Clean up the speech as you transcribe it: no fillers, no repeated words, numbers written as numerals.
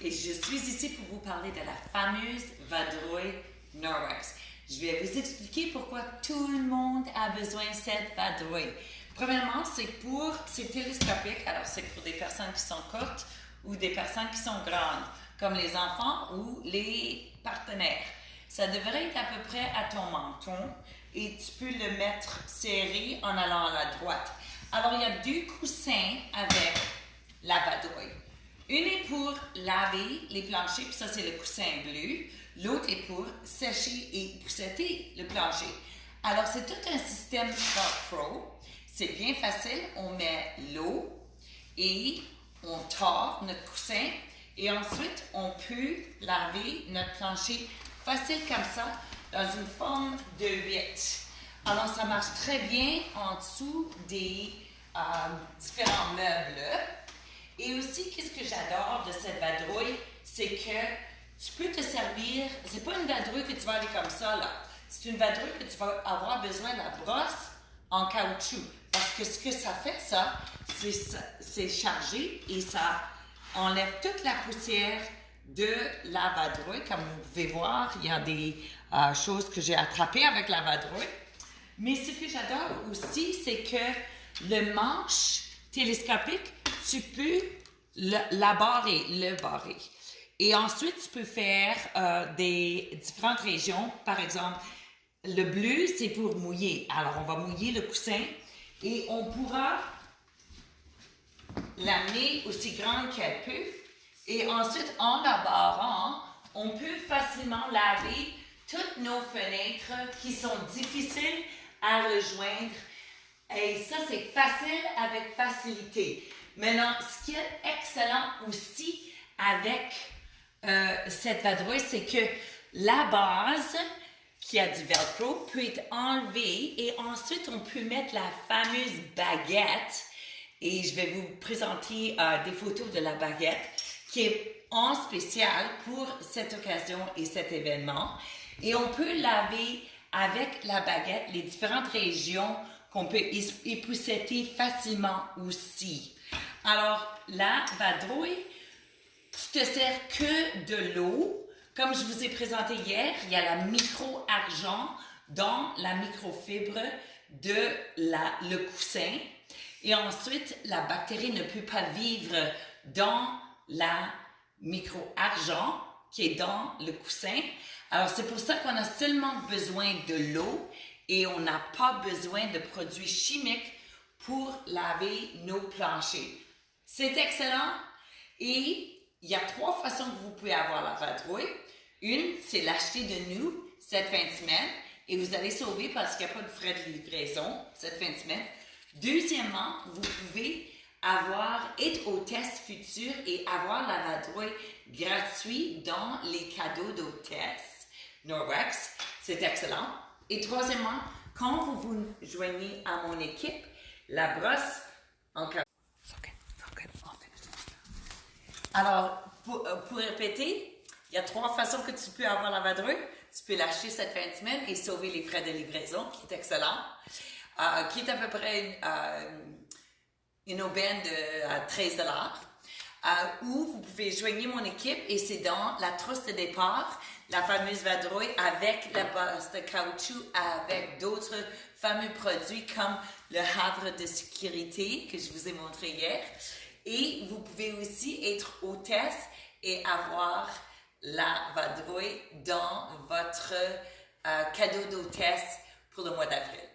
et je suis ici pour vous parler de la fameuse vadrouille Norwex. Je vais vous expliquer pourquoi tout le monde a besoin de cette vadrouille. Premièrement, c'est télescopique, alors c'est pour des personnes qui sont courtes ou des personnes qui sont grandes, comme les enfants ou les partenaires. Ça devrait être à peu près à ton menton et tu peux le mettre serré en allant à la droite. Alors, il y a deux coussins avec la vadrouille. Une est pour laver les planchers, puis ça, c'est le coussin bleu. L'autre est pour sécher et pousseter le plancher. Alors, c'est tout un système Pro. C'est bien facile. On met l'eau et on tord notre coussin. Et ensuite, on peut laver notre plancher facile comme ça, dans une forme de 8. Alors, ça marche très bien en dessous des différents meubles. Et aussi, qu'est-ce que j'adore de cette vadrouille, c'est que tu peux te servir, c'est pas une vadrouille que tu vas aller comme ça, là. C'est une vadrouille que tu vas avoir besoin de la brosse en caoutchouc. Parce que ce que ça fait, ça, c'est chargé et ça enlève toute la poussière de la vadrouille. Comme vous pouvez voir, il y a des choses que j'ai attrapées avec la vadrouille. Mais ce que j'adore aussi, c'est que le manche télescopique, tu peux le barrer. Et ensuite, tu peux faire des différentes régions. Par exemple, le bleu, c'est pour mouiller. Alors, on va mouiller le coussin et on pourra l'amener aussi grande qu'elle peut. Et ensuite, en la barrant, on peut facilement laver toutes nos fenêtres qui sont difficiles à rejoindre. Et ça, c'est facile avec facilité. Maintenant, ce qui est excellent aussi avec cette vadrouille, c'est que la base qui a du velcro peut être enlevée et ensuite on peut mettre la fameuse baguette. Et je vais vous présenter des photos de la baguette qui est en spécial pour cette occasion et cet événement. Et on peut laver avec la baguette les différentes régions qu'on peut épousseter facilement aussi. Alors, la vadrouille, tu te sers que de l'eau. Comme je vous ai présenté hier, il y a la micro-argent dans la microfibre de le coussin. Et ensuite, la bactérie ne peut pas vivre dans la micro-argent qui est dans le coussin. Alors, c'est pour ça qu'on a seulement besoin de l'eau et on n'a pas besoin de produits chimiques pour laver nos planchers. C'est excellent et il y a 3 façons que vous pouvez avoir la vadrouille. Une, c'est l'acheter de nous cette fin de semaine et vous allez sauver parce qu'il n'y a pas de frais de livraison cette fin de semaine. Deuxièmement, vous pouvez être hôtesse future et avoir la vadrouille gratuite dans les cadeaux d'hôtesse Norwex. C'est excellent. Et troisièmement, quand vous vous joignez à mon équipe, la brosse en caoutchouc. Alors, pour répéter, il y a 3 façons que tu peux avoir la vadrouille. Tu peux l'acheter cette fin de semaine et sauver les frais de livraison, qui est excellent. Qui est à peu près une aubaine de 13 $. Ou vous pouvez joindre mon équipe et c'est dans la trousse de départ, la fameuse vadrouille avec la base de caoutchouc, avec d'autres fameux produits comme le havre de sécurité que je vous ai montré hier. Et vous pouvez aussi être hôtesse et avoir la vadrouille dans votre cadeau d'hôtesse pour le mois d'avril.